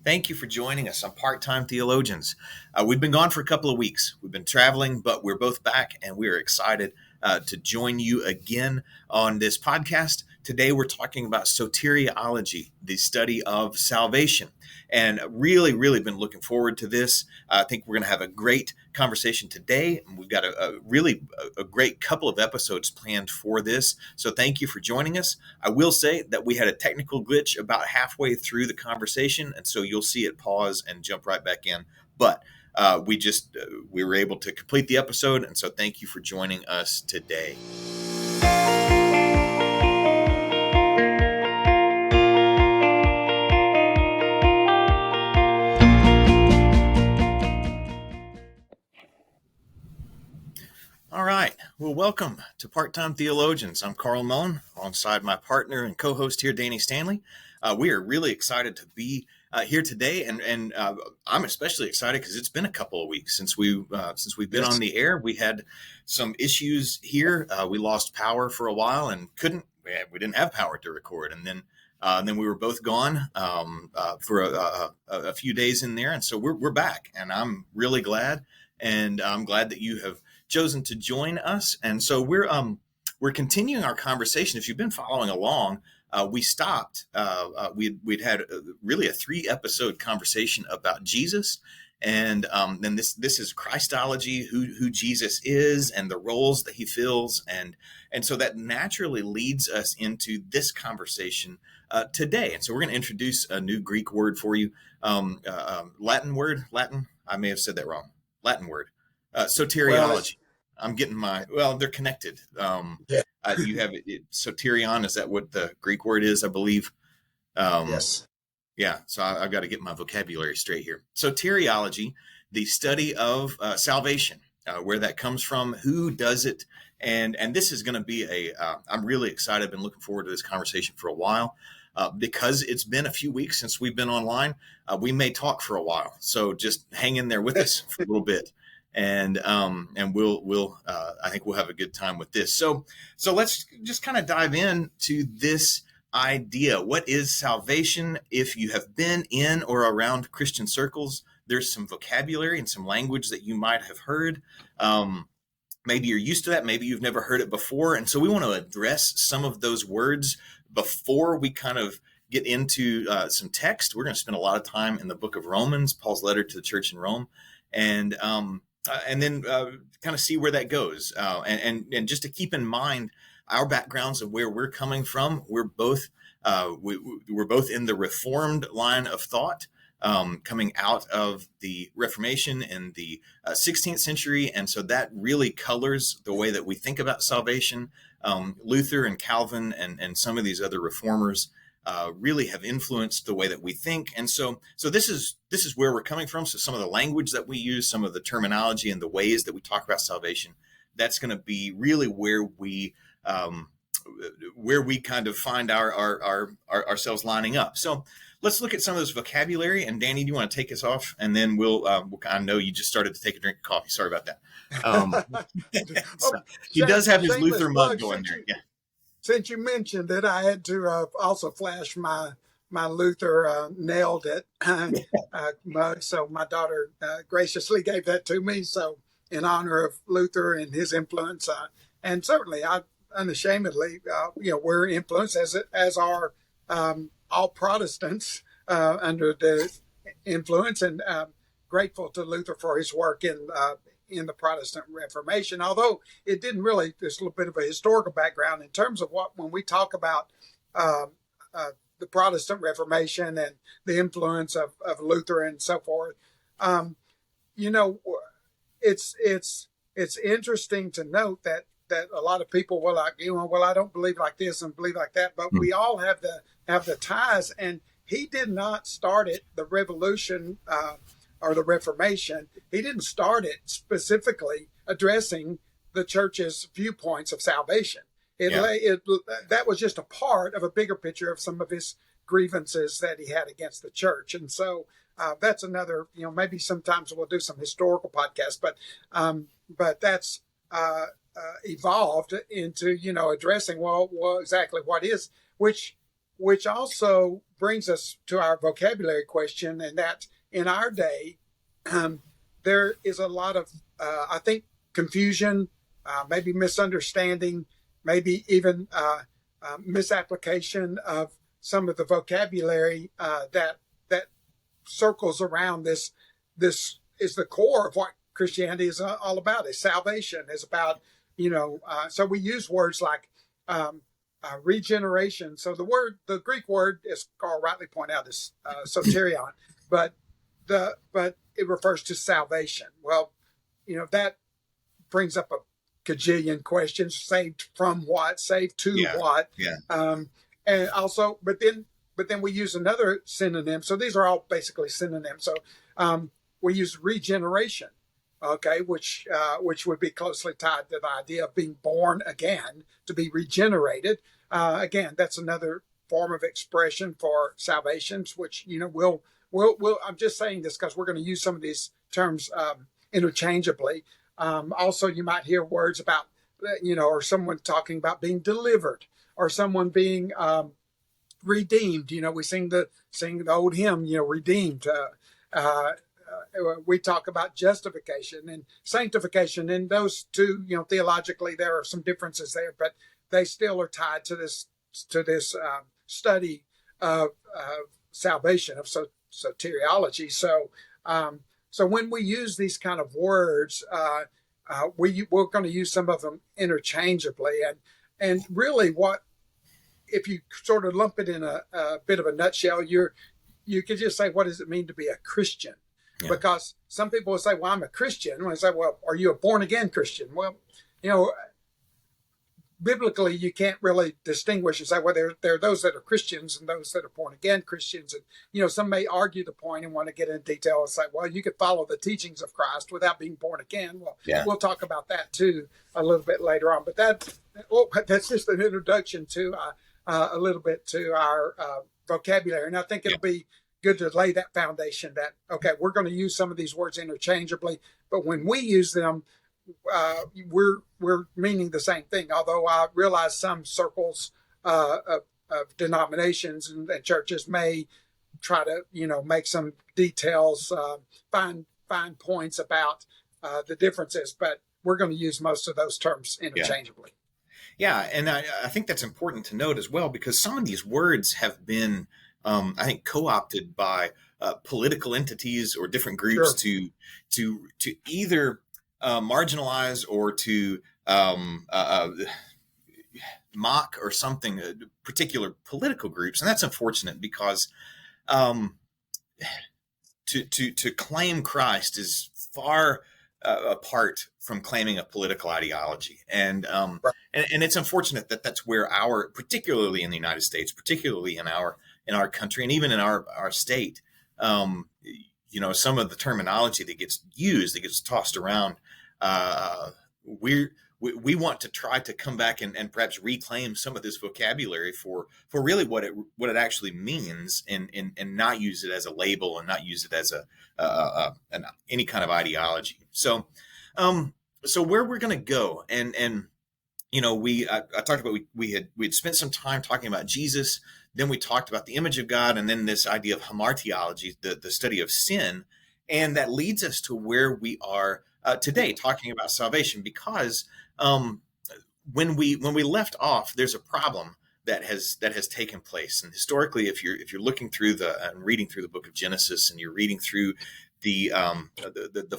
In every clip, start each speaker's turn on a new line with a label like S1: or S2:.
S1: Thank you for joining us on Part-Time Theologians. We've been gone for a couple of weeks. We've been traveling, but we're both back, and we are excited to join you again on this podcast. Today, we're talking about soteriology, the study of salvation, and really been looking forward to this. I think we're going to have a great conversation today, and we've got a great couple of episodes planned for this. So thank you for joining us. I will say that we had a technical glitch about halfway through the conversation, and so you'll see it pause and jump right back in. But we were able to complete the episode, and so thank you for joining us today. All right. Well, welcome to Part-Time Theologians. I'm Carl Moen, alongside my partner and co-host here, Danny Stanley. We are really excited to be here today, and I'm especially excited because it's been a couple of weeks since we've been on the air. We had some issues here. We lost power for a while and we didn't have power to record, and then we were both gone for a few days in there, and so we're back, and I'm really glad, and I'm glad that you have chosen to join us. And so we're continuing our conversation. If you've been following along, we stopped. We'd had really a 3-episode conversation about Jesus, and then this is Christology, who Jesus is, and the roles that he fills, and so that naturally leads us into this conversation today. And so we're going to introduce a new Greek word for you, Latin. I may have said that wrong. Latin word. Soteriology. I'm getting they're connected. You have soterion. Is that what the Greek word is? I believe.
S2: Yes.
S1: Yeah. So I've got to get my vocabulary straight here. Soteriology, the study of salvation, where that comes from, who does it. And this is going to be I'm really excited. I've been looking forward to this conversation for a while. Because it's been a few weeks since we've been online, we may talk for a while. So just hang in there with us for a little bit. And we'll I think we'll have a good time with this. So let's just kind of dive into this idea. What is salvation? If you have been in or around Christian circles, there's some vocabulary and some language that you might have heard. Maybe you're used to that. Maybe you've never heard it before. And so we want to address some of those words before we kind of get into some text. We're going to spend a lot of time in the book of Romans, Paul's letter to the church in Rome, and then kind of see where that goes. And just to keep in mind our backgrounds of where we're coming from, we're both in the Reformed line of thought, coming out of the Reformation in the 16th century. And so that really colors the way that we think about salvation. Luther and Calvin and some of these other reformers really have influenced the way that we think. And so this is where we're coming from. So some of the language that we use, some of the terminology and the ways that we talk about salvation, that's going to be really where we kind of find ourselves lining up. So let's look at some of this vocabulary. And Danny, do you want to take us off? And then we'll I know you just started to take a drink of coffee. Sorry about that. He does have his Luther mug going there. Yeah.
S2: Since you mentioned it, I had to also flash my Luther nailed it mug. So my daughter graciously gave that to me. So in honor of Luther and his influence, and certainly I unashamedly, we're influenced as are all Protestants under the influence, and grateful to Luther for his work in the Protestant Reformation, although it didn't really, there's a little bit of a historical background in terms of when we talk about the Protestant Reformation and the influence of Luther and so forth. It's interesting to note that a lot of people were like, I don't believe like this and believe like that, but we all have the ties, and he did not start it, the revolution, or the Reformation. He didn't start it specifically addressing the church's viewpoints of salvation. That was just a part of a bigger picture of some of his grievances that he had against the church. And so that's another, maybe sometimes we'll do some historical podcasts, but that's evolved into, addressing, well, exactly what is, which which also brings us to our vocabulary question, and that in our day, there is a lot of, I think, confusion, maybe misunderstanding, maybe even misapplication of some of the vocabulary that circles around this. This is the core of what Christianity is all about. Is salvation, is about, so we use words like regeneration. So the Greek word, as Carl rightly pointed out, is soterion, but it refers to salvation. Well, that brings up a cajillion questions. Saved from what? Saved to what?
S1: Yeah.
S2: And also, but then we use another synonym. So these are all basically synonyms. So we use regeneration, okay, which would be closely tied to the idea of being born again, to be regenerated. Again, that's another form of expression for salvations, which we'll. I'm just saying this because we're going to use some of these terms interchangeably. Also, you might hear words about, or someone talking about being delivered, or someone being redeemed. We sing the old hymn, redeemed. We talk about justification and sanctification, and those two, theologically there are some differences there, but they still are tied to this study of salvation, of soteriology. So when we use these kind of words, we're going to use some of them interchangeably, and really, what if you sort of lump it in a bit of a nutshell? You could just say, what does it mean to be a Christian? Yeah. Because some people will say, well, I'm a Christian. When I say, well, are you a born again Christian? Well, biblically, you can't really distinguish and say, well, there are those that are Christians and those that are born again Christians. And, some may argue the point and want to get in detail and say, well, you could follow the teachings of Christ without being born again. Well, We'll talk about that too a little bit later on. But that's just an introduction to a little bit to our vocabulary. And I think it'll be good to lay that foundation that, okay, we're going to use some of these words interchangeably, but when we use them, we're meaning the same thing. Although I realize some circles of denominations and churches may try to, make some details, fine points about the differences, but we're going to use most of those terms interchangeably.
S1: Yeah, and I think that's important to note as well, because some of these words have been, I think, co-opted by political entities or different groups to either marginalize or to mock or something particular political groups, and that's unfortunate because to claim Christ is far apart from claiming a political ideology, and it's unfortunate that that's where particularly in the United States, particularly in our country, and even in our state, some of the terminology that gets used, that gets tossed around, we want to try to come back and perhaps reclaim some of this vocabulary for really what it actually means, and not use it as a label and not use it as any kind of ideology. So where we're going to go, and I talked about we had spent some time talking about Jesus. Then we talked about the image of God, and then this idea of hamartiology, the study of sin, and that leads us to where we are today, talking about salvation. Because when we left off, there's a problem that has taken place, and historically, if you're looking through and reading through the book of Genesis, and you're reading through the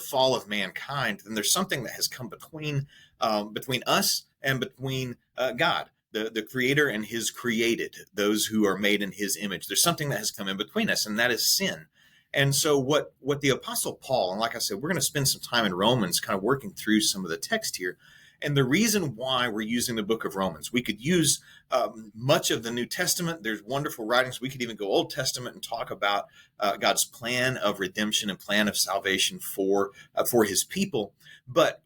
S1: fall of mankind, then there's something that has come between us and between God, the Creator, and His created, those who are made in His image. There's something that has come in between us, and that is sin. And so what the Apostle Paul, and like I said, we're going to spend some time in Romans kind of working through some of the text here. And the reason why we're using the book of Romans, we could use much of the New Testament. There's wonderful writings. We could even go Old Testament and talk about God's plan of redemption and plan of salvation for His people. But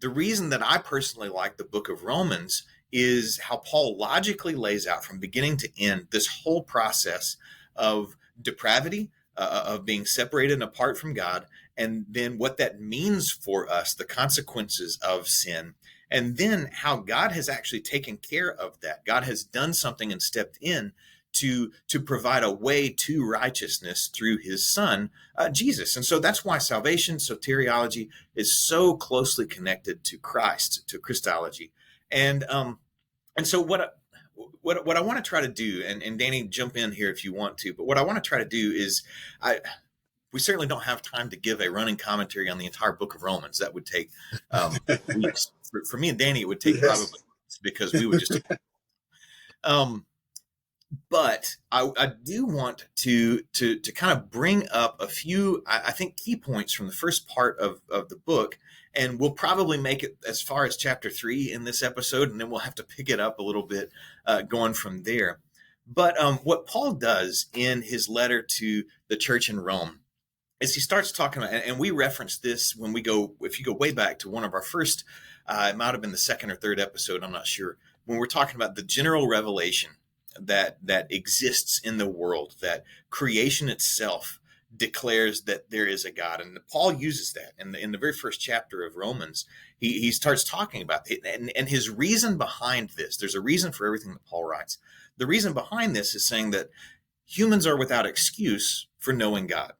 S1: the reason that I personally like the book of Romans is how Paul logically lays out from beginning to end this whole process of depravity, of being separated and apart from God, and then what that means for us, the consequences of sin, and then how God has actually taken care of that. God has done something and stepped in to provide a way to righteousness through his son, Jesus. And so that's why salvation, soteriology, is so closely connected to Christ, to Christology. And so what I want to try to do, and Danny, jump in here if you want to, but what I want to try to do is, we certainly don't have time to give a running commentary on the entire book of Romans. That would take weeks. For me and Danny, it would take probably weeks, because we would just. But I do want to kind of bring up a few, I think, key points from the first part of the book, and we'll probably make it as far as chapter 3 in this episode, and then we'll have to pick it up a little bit going from there. But what Paul does in his letter to the church in Rome is he starts talking about, and we referenced this when we go, if you go way back to one of our first, it might have been the second or third episode, I'm not sure, when we're talking about the general revelation that exists in the world, that creation itself declares that there is a God. And Paul uses that in the very first chapter of Romans. He starts talking about it, and his reason behind this, there's a reason for everything that Paul writes. The reason behind this is saying that humans are without excuse for knowing God,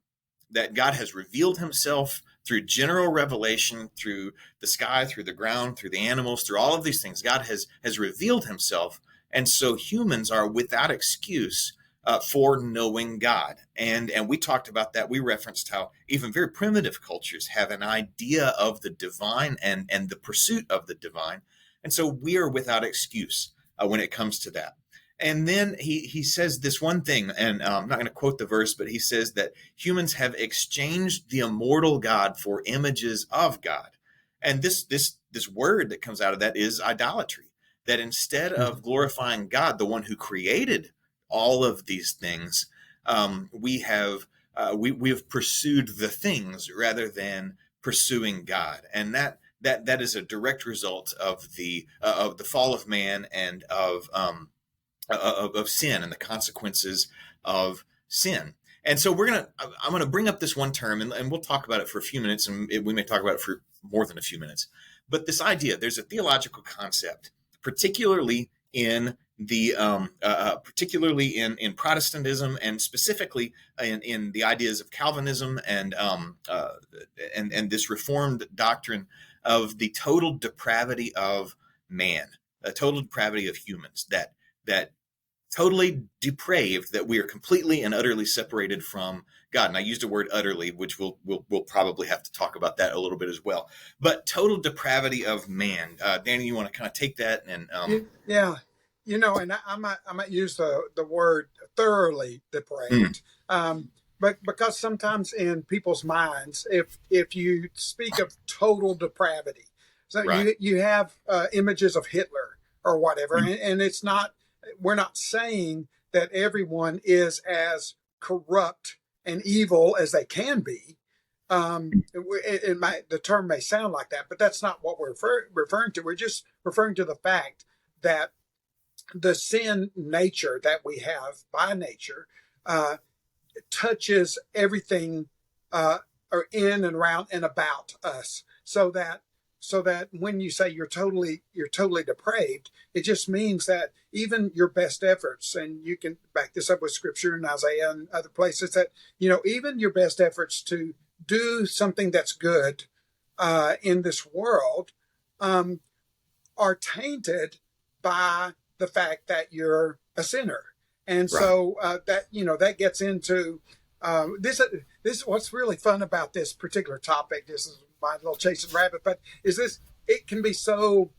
S1: that God has revealed himself through general revelation, through the sky, through the ground, through the animals, through all of these things. God has revealed himself. And so humans are without excuse for knowing God. And we talked about that. We referenced how even very primitive cultures have an idea of the divine and the pursuit of the divine. And so we are without excuse when it comes to that. And then he says this one thing, and I'm not going to quote the verse, but he says that humans have exchanged the immortal God for images of God. And this word that comes out of that is idolatry. That instead of glorifying God, the one who created all of these things, we have pursued the things rather than pursuing God, and that is a direct result of the fall of man and of sin and the consequences of sin. And so I'm gonna bring up this one term, and we'll talk about it for a few minutes, and we may talk about it for more than a few minutes. But this idea, there's a theological concept, particularly in the in Protestantism, and specifically in the ideas of Calvinism and this Reformed doctrine of the total depravity of man, a total depravity of humans, that totally depraved, that we are completely and utterly separated from God. And I used the word utterly, which we'll probably have to talk about that a little bit as well. But total depravity of man. Danny, you want to kind of take that and
S2: yeah, and I might use the word thoroughly depraved, but because sometimes in people's minds, if you speak of total depravity, so
S1: right.
S2: you have images of Hitler or whatever, and it's not. We're not saying that everyone is as corrupt and evil as they can be. The term may sound like that, but that's not what we're referring to. We're just referring to the fact that the sin nature that we have by nature touches everything or in and around and about us, so that when you say you're totally depraved, it just means that even your best efforts, and you can back this up with scripture in Isaiah and other places, that even your best efforts to do something that's good in this world are tainted by the fact that you're a sinner. And right. So that gets into this is what's really fun about this particular topic. This is my little chasing rabbit, but it can be so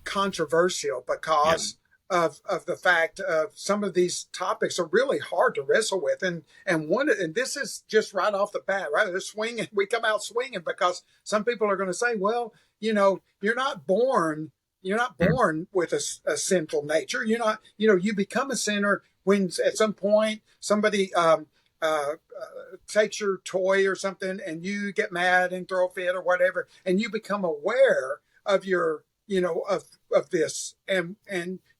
S2: controversial because of the fact of some of these topics are really hard to wrestle with, and this is just right off the bat, right? They're swinging. We come out swinging because some people are going to say, well, you're not born with a sinful nature. You're not, you become a sinner when at some point somebody takes your toy or something and you get mad and throw a fit or whatever, and you become aware of your, of this, and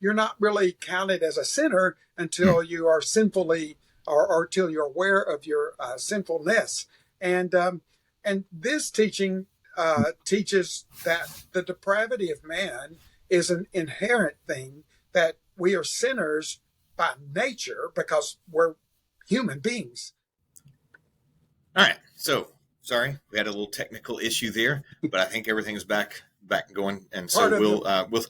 S2: you're not really counted as a sinner until you are sinfully or until you're aware of your sinfulness. And this teaching teaches that the depravity of man is an inherent thing, that we are sinners by nature because we're human beings.
S1: All right. So sorry, we had a little technical issue there, but I think everything's back going. And so we'll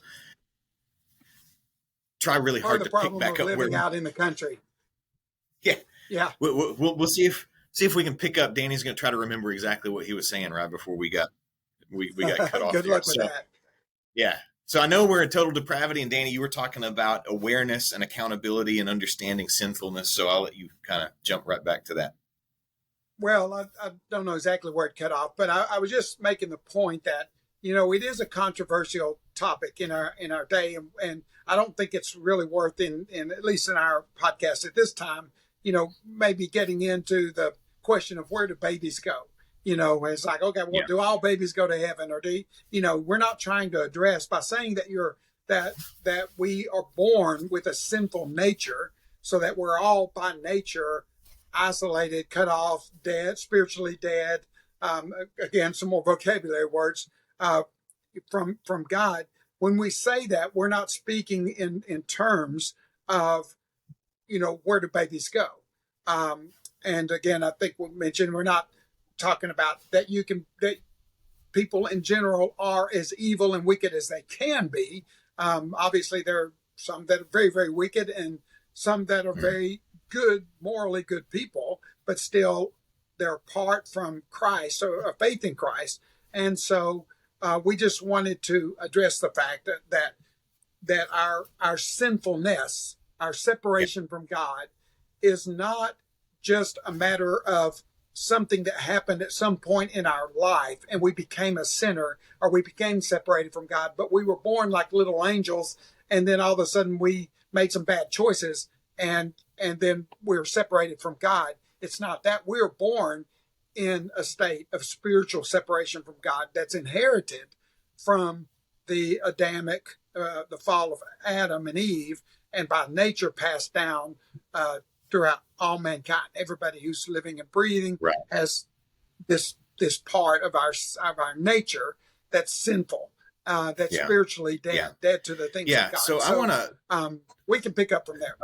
S1: try really
S2: part
S1: hard
S2: of the
S1: to pick
S2: problem
S1: back
S2: of
S1: up
S2: living out in the country.
S1: Yeah.
S2: Yeah.
S1: We'll see if we can pick up. Danny's going to try to remember exactly what he was saying right before we got cut off.
S2: Good luck with that.
S1: Yeah. So I know we're in total depravity, and Danny, you were talking about awareness and accountability and understanding sinfulness. So I'll let you kind of jump right back to that.
S2: Well, I don't know exactly where it cut off, but I was just making the point that, it is a controversial topic in our day, and I don't think it's really worth in at least in our podcast at this time, maybe getting into the question of where do babies go. It's like, okay, well, do all babies go to heaven, or we're not trying to address by saying that that we are born with a sinful nature, so that we're all by nature isolated, cut off, dead, spiritually dead. Again, some more vocabulary words from God. When we say that, we're not speaking in terms of, where do babies go? And again, I think we mentioned we're not talking about that that people in general are as evil and wicked as they can be. Obviously, there are some that are very, very wicked and some that are very good, morally good people, but still they're apart from Christ, or faith in Christ. And so we just wanted to address the fact that our sinfulness, our separation from God, is not just a matter of something that happened at some point in our life and we became a sinner or we became separated from God, but we were born like little angels, and then all of a sudden we made some bad choices and then we're separated from God. It's not that. We're born in a state of spiritual separation from God that's inherited from the Adamic, the fall of Adam and Eve, and by nature passed down throughout all mankind. Everybody who's living and breathing has this part of our nature that's sinful, that's spiritually dead to the things of God.
S1: So I want to.
S2: We can pick up from there.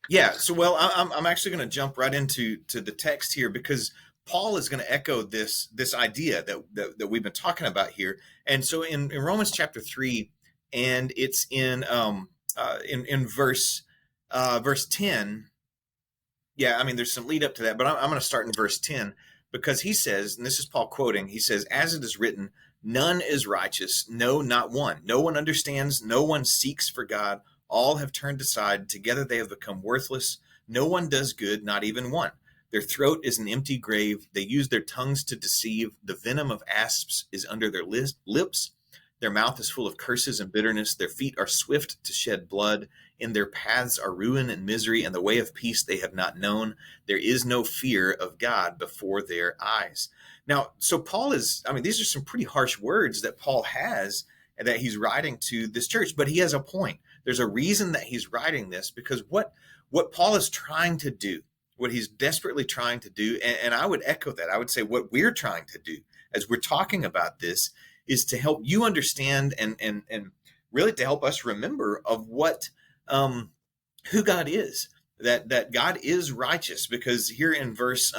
S1: Yeah. So I'm actually going to jump right into the text here, because Paul is going to echo this idea that we've been talking about here. And so in Romans chapter 3, and it's in verse 10. Yeah, I mean, there's some lead up to that, but I'm going to start in verse 10, because he says, and this is Paul quoting, he says, "As it is written, none is righteous, no, not one. No one understands, no one seeks for God. All have turned aside. Together they have become worthless. No one does good, not even one. Their throat is an empty grave. They use their tongues to deceive. The venom of asps is under their lips. Their mouth is full of curses and bitterness. Their feet are swift to shed blood. In their paths are ruin and misery, and the way of peace they have not known. There is no fear of God before their eyes." Now, so Paul is, I mean, these are some pretty harsh words that Paul has that he's writing to this church, but he has a point. There's a reason that he's writing this, because what Paul is trying to do, what he's desperately trying to do, and I would echo that. I would say what we're trying to do as we're talking about this is to help you understand and really to help us remember of what who God is, that God is righteous, because here in verse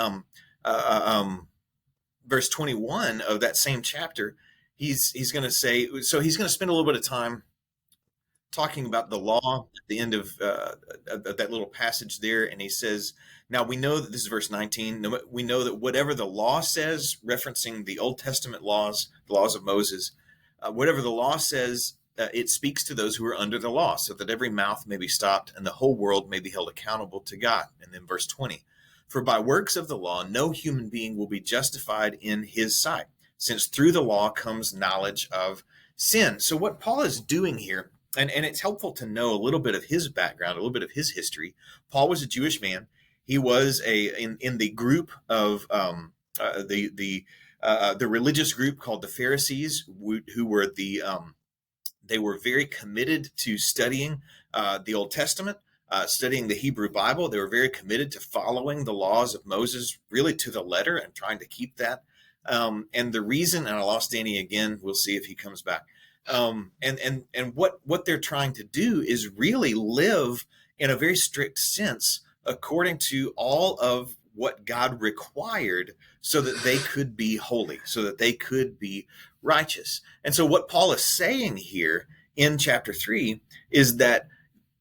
S1: 21 of that same chapter, he's going to say, so he's going to spend a little bit of time talking about the law at the end of that little passage there. And he says, now we know that this is verse 19. We know that whatever the law says, referencing the Old Testament laws, the laws of Moses, whatever the law says, it speaks to those who are under the law, so that every mouth may be stopped and the whole world may be held accountable to God. And then verse 20, for by works of the law, no human being will be justified in his sight, since through the law comes knowledge of sin. So what Paul is doing here, and it's helpful to know a little bit of his background, a little bit of his history. Paul was a Jewish man. He was in the group of the religious group called the Pharisees, who were they were very committed to studying the Old Testament, studying the Hebrew Bible. They were very committed to following the laws of Moses, really to the letter, and trying to keep that. And the reason, and I lost Danny again, we'll see if he comes back. And what they're trying to do is really live in a very strict sense, according to all of what God required so that they could be holy, so that they could be righteous. And so what Paul is saying here in chapter 3 is that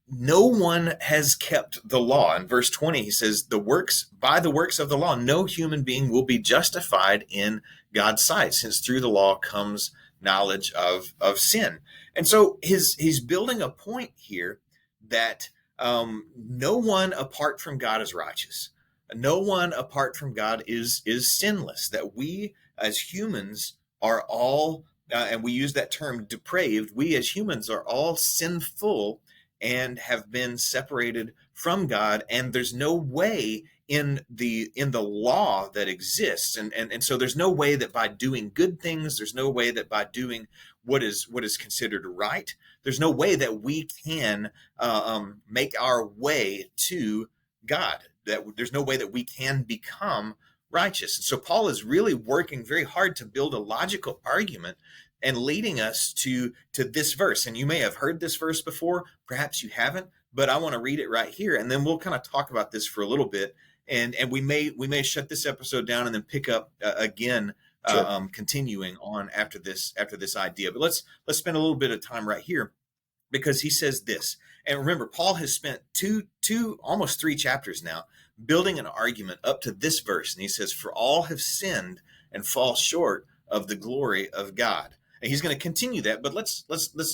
S1: no one has kept the law. In verse 20, he says, by the works of the law, no human being will be justified in God's sight, since through the law comes knowledge of sin. And so he's building a point here that no one apart from God is righteous. No one apart from God is sinless, that we as humans are all, and we use that term depraved, we as humans are all sinful and have been separated from God, and there's no way in the law that exists, and so there's no way that by doing good things, there's no way that by doing what is considered right, there's no way that we can make our way to God, that there's no way that we can become righteous. And so Paul is really working very hard to build a logical argument and leading us to this verse. And you may have heard this verse before, perhaps you haven't, but I want to read it right here, and then we'll kind of talk about this for a little bit, and we may shut this episode down and then pick up again, sure, continuing on after this idea. But let's spend a little bit of time right here, because he says this. And remember, Paul has spent two almost 3 chapters now building an argument up to this verse, and he says, "For all have sinned and fall short of the glory of God." And he's going to continue that, but let's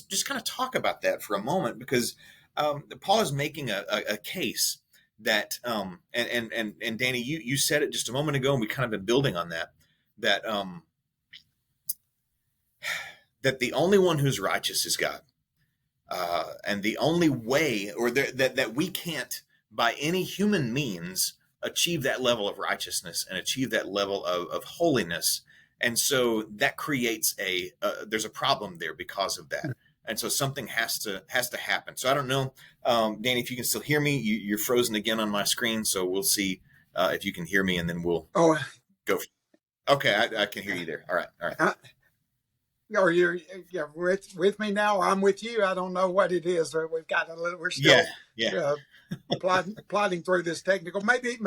S1: just kind of talk about that for a moment, because Paul is making a case that and Danny, you said it just a moment ago, and we kind of been building on that that the only one who's righteous is God, and the only way, or that we can't by any human means achieve that level of righteousness and achieve that level of holiness. And so that creates there's a problem there because of that. And so something has to happen. So I don't know, Danny, if you can still hear me. You're frozen again on my screen, so we'll see if you can hear me, and then we'll go. Okay, I can hear you there. All right.
S2: Are you with me now? I'm with you. I don't know what it is. We've got we're still plodding through this technical. Maybe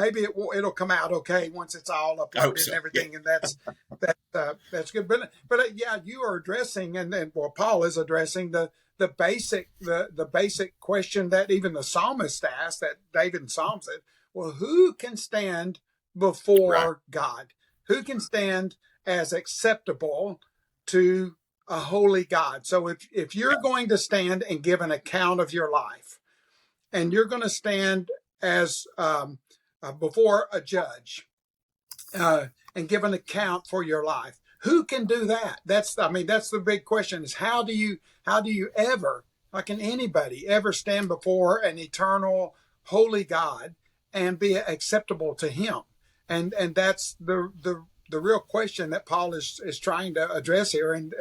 S2: it'll come out okay once it's all uploaded and everything, and that's good. But yeah, you are addressing, and then Paul is addressing the basic question that even the psalmist asked, that David in Psalms said, well, who can stand before God? Who can stand as acceptable to a holy God? So if you're going to stand and give an account of your life, and you're going to stand as before a judge and give an account for your life, who can do that? That's the big question: is how do you ever, how can anybody ever stand before an eternal holy God and be acceptable to Him? And that's the real question that Paul is trying to address here. And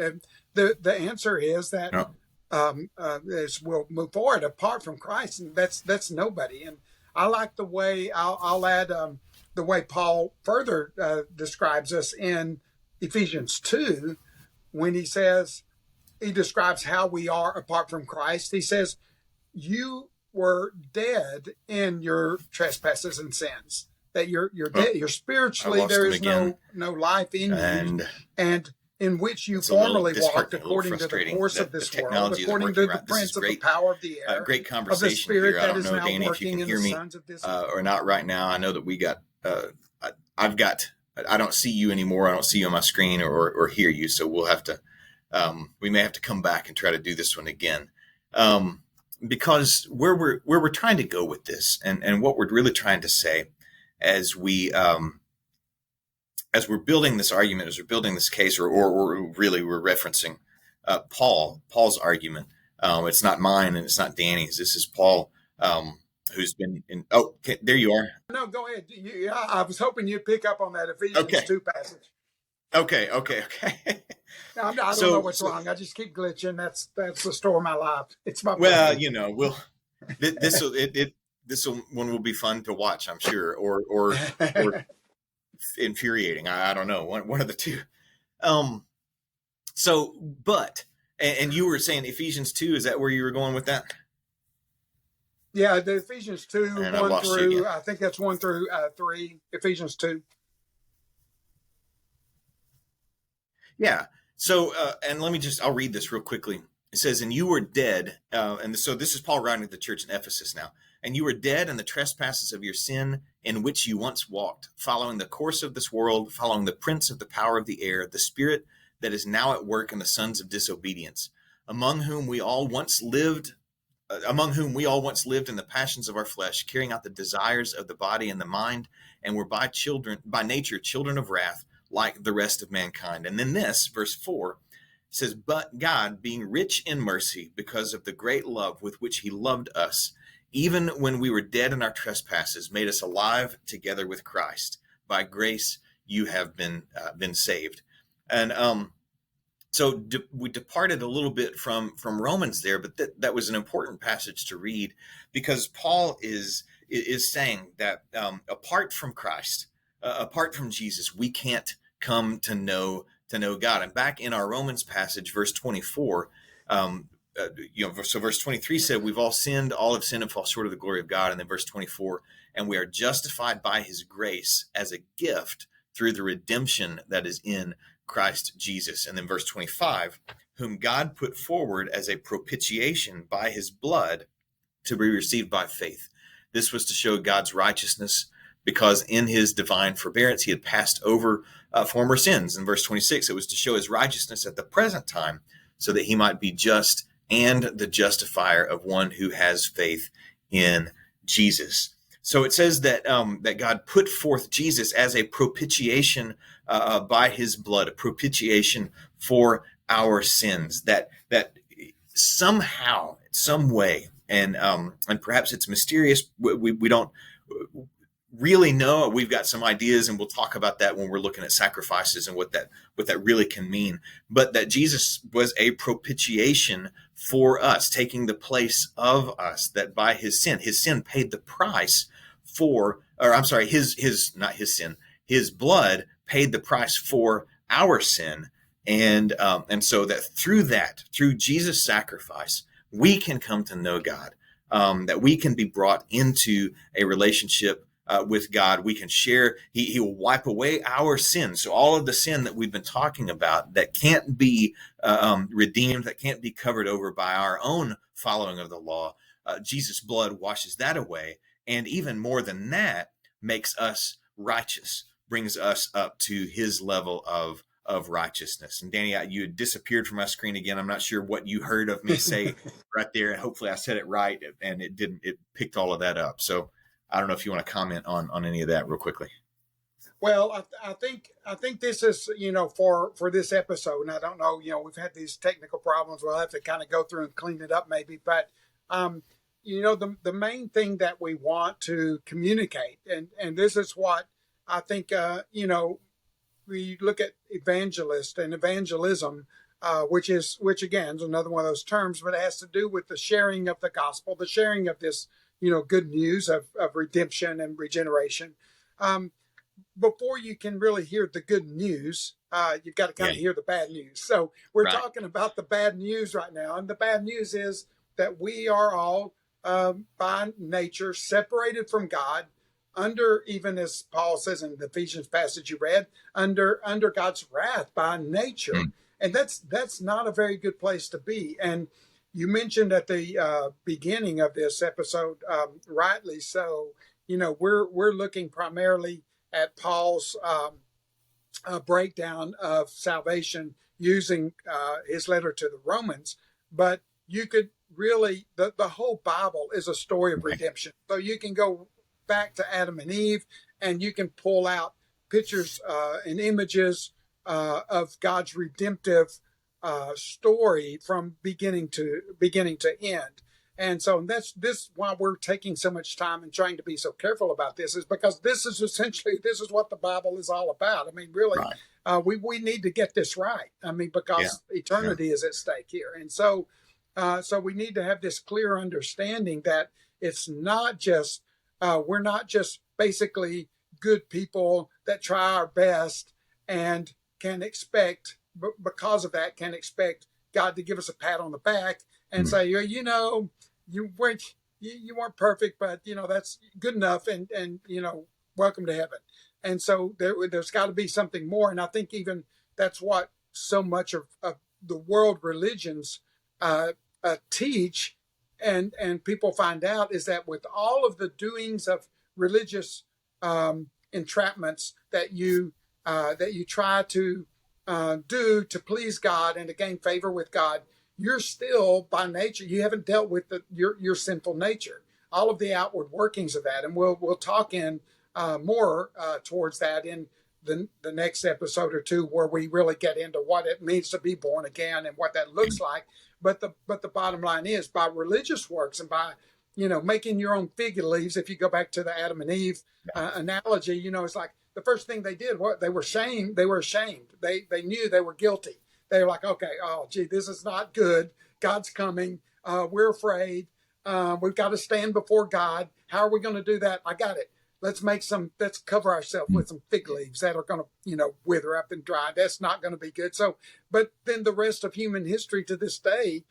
S2: the answer is that as we'll move forward, apart from Christ, and that's nobody. And I like the way I'll add the way Paul further describes us in Ephesians 2, when he describes how we are apart from Christ. He says, "You were dead in your trespasses and sins." That you're dead. You're spiritually, there is no life in you, and in which you formerly walked according to the course of this world, according to the prince of the power of the air,
S1: great conversation of the spirit here. I don't know, Danny, if you can hear me or not right now. I know that we got, I don't see you anymore. I don't see you on my screen or hear you. So we'll have to, we may have to come back and try to do this one again. Because where we're trying to go with this, and what we're really trying to say as we're building this argument, as we're building this case, or really we're referencing Paul's argument. It's not mine and it's not Danny's. This is Paul, who's been in. Oh, okay, there you are.
S2: No, go ahead. I was hoping you'd pick up on that Ephesians 2 passage.
S1: Okay.
S2: I don't know what's wrong. I just keep glitching. That's the story of my life. It's my this one will be fun to watch, I'm sure, or infuriating. I don't know, one of the two. And you were saying Ephesians 2, is that where you were going with that? Yeah, the Ephesians 2,
S1: And I've
S2: 1
S1: lost you again.
S2: through, I think that's 1 through 3, Ephesians 2.
S1: Yeah. So, and let me I'll read this real quickly. It says, and you were dead. And so this is Paul writing to the church in Ephesus now. And you were dead in the trespasses of your sin, in which you once walked, following the course of this world, following the prince of the power of the air, the spirit that is now at work in the sons of disobedience, among whom we all once lived. Among whom we all once lived in the passions of our flesh, carrying out the desires of the body and the mind, and were by nature, children of wrath, like the rest of mankind. And then this, verse 4, says, but God, being rich in mercy, because of the great love with which he loved us, even when we were dead in our trespasses, made us alive together with Christ. By grace you have been saved. And so we departed a little bit from Romans there, but that was an important passage to read, because Paul is saying that apart from Christ, apart from Jesus, we can't come to know God. And back in our Romans passage, verse 24, so verse 23 said, we've all sinned, all have sinned and fall short of the glory of God. And then verse 24, and we are justified by his grace as a gift through the redemption that is in Christ Jesus. And then verse 25, whom God put forward as a propitiation by his blood to be received by faith. This was to show God's righteousness, because in his divine forbearance he had passed over former sins. In verse 26, it was to show his righteousness at the present time, so that he might be just and the justifier of one who has faith in Jesus. So it says that that God put forth Jesus as a propitiation by his blood, a propitiation for our sins. That somehow, some way, and perhaps it's mysterious. We don't really know. We've got some ideas, and we'll talk about that when we're looking at sacrifices and what that really can mean. But that Jesus was a propitiation for us, taking the place of us, that by his sin paid the price for, or I'm sorry, not his sin, his blood paid the price for our sin. And so that through Jesus' sacrifice, we can come to know God, that we can be brought into a relationship with God. We can share. He will wipe away our sins. So all of the sin that we've been talking about that can't be redeemed, that can't be covered over by our own following of the law, Jesus' blood washes that away. And even more than that, makes us righteous, brings us up to his level of righteousness. And Danny, you had disappeared from my screen again. I'm not sure what you heard of me say right there. And hopefully I said it right, and it picked all of that up. So I don't know if you want to comment on any of that real quickly.
S2: Well, I think this is, for this episode, and I don't know, we've had these technical problems. We'll have to kind of go through and clean it up maybe, but the main thing that we want to communicate, and this is what I think, we look at evangelist and evangelism, which again is another one of those terms, but it has to do with the sharing of the gospel, the sharing of this, good news of redemption and regeneration. Before you can really hear the good news, you've got to kind of hear the bad news. So we're talking about the bad news right now. And the bad news is that we are all, by nature, separated from God, under, even as Paul says in the Ephesians passage you read, under God's wrath by nature. Mm. And that's not a very good place to be. And you mentioned at the beginning of this episode, rightly so, we're looking primarily at Paul's breakdown of salvation using his letter to the Romans. But you could really, the whole Bible is a story of redemption. So you can go back to Adam and Eve, and you can pull out pictures and images of God's redemptive story from beginning to end. And so that's why we're taking so much time and trying to be so careful about this, is because this is what the Bible is all about. I mean, really, we need to get this right. I mean, because eternity is at stake here. And so we need to have this clear understanding that it's not just, we're not just basically good people that try our best and can expect, because of that, can expect God to give us a pat on the back and say, you weren't perfect, but that's good enough, and welcome to heaven. And so there's got to be something more. And I think even that's what so much of the world religions uh, teach, and people find out, is that with all of the doings of religious entrapments that you try to do to please God and to gain favor with God, you're still by nature, you haven't dealt with your sinful nature, all of the outward workings of that. And we'll talk in more towards that in the next episode or two, where we really get into what it means to be born again and what that looks like. But the bottom line is, by religious works and by making your own fig leaves. If you go back to the Adam and Eve analogy, it's like the first thing they did, what they were ashamed. They were ashamed. They knew they were guilty. They were like, okay, oh gee, this is not good. God's coming. We're afraid. We've got to stand before God. How are we going to do that? I got it. Let's cover ourselves with some fig leaves that are going to, wither up and dry. That's not going to be good. So, but then the rest of human history to this day,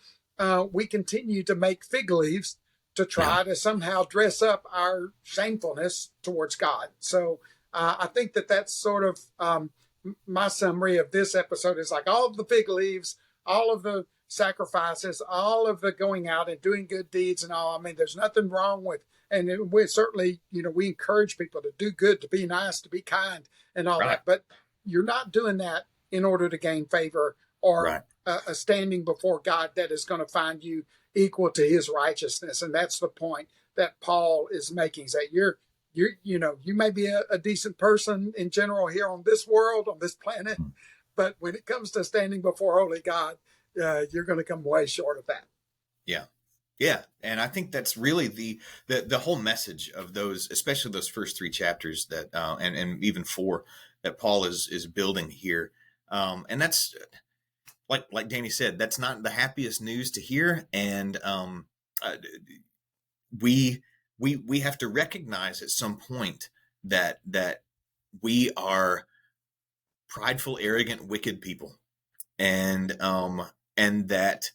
S2: we continue to make fig leaves to try to somehow dress up our shamefulness towards God. So I think that's sort of my summary of this episode, is like all of the fig leaves, all of the sacrifices, all of the going out and doing good deeds and all. I mean, there's nothing wrong with, and we certainly, we encourage people to do good, to be nice, to be kind and all that. But you're not doing that in order to gain favor or a standing before God that is going to find you equal to his righteousness. And that's the point that Paul is making, is that you may be a decent person in general here on this world, on this planet, but when it comes to standing before holy God, you're going to come way short of that.
S1: Yeah. Yeah. And I think that's really the whole message of those, especially those first 3 chapters that, and even 4 that Paul is building here. And that's like Danny said, that's not the happiest news to hear. And, we have to recognize at some point that we are prideful, arrogant, wicked people, and that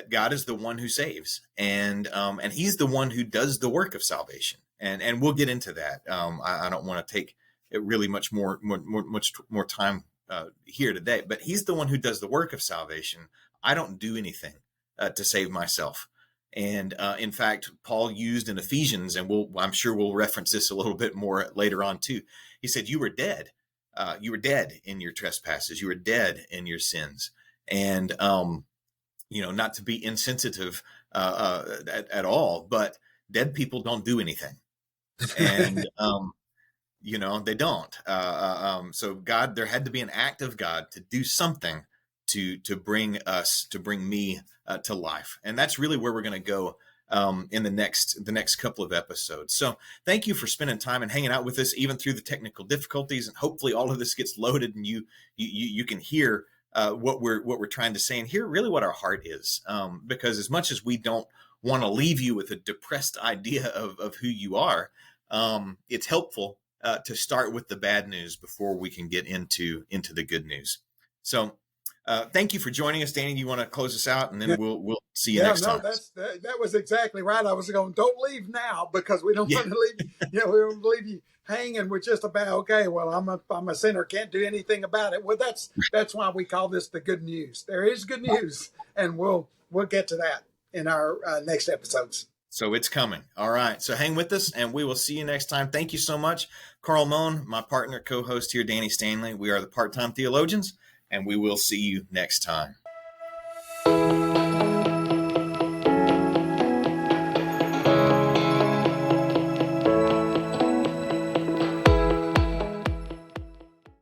S1: God is the one who saves, and he's the one who does the work of salvation. And we'll get into that. I don't want to take it really much more time here today, but he's the one who does the work of salvation. I don't do anything to save myself. And in fact, Paul used in Ephesians, and I'm sure we'll reference this a little bit more later on too. He said, you were dead. You were dead in your trespasses. You were dead in your sins. And, not to be insensitive at all, but dead people don't do anything. And, they don't. So God, there had to be an act of God to do something to bring me to life. And that's really where we're going to go in the next couple of episodes. So thank you for spending time and hanging out with us, even through the technical difficulties. And hopefully all of this gets loaded and you can hear what we're trying to say and hear really what our heart is. Because as much as we don't want to leave you with a depressed idea of who you are, it's helpful to start with the bad news before we can get into the good news. So thank you for joining us, Danny. You want to close us out, and then we'll see you next time.
S2: That was exactly right. I was going, don't leave now, because we don't want to leave. We don't want to leave you hanging with just about, okay, well, I'm a sinner, can't do anything about it. Well, that's why we call this the good news. There is good news, and we'll get to that in our next episodes.
S1: So it's coming. All right. So hang with us, and we will see you next time. Thank you so much. Carl Moan, my partner, co-host here, Danny Stanley. We are the Part-Time Theologians, and we will see you next time.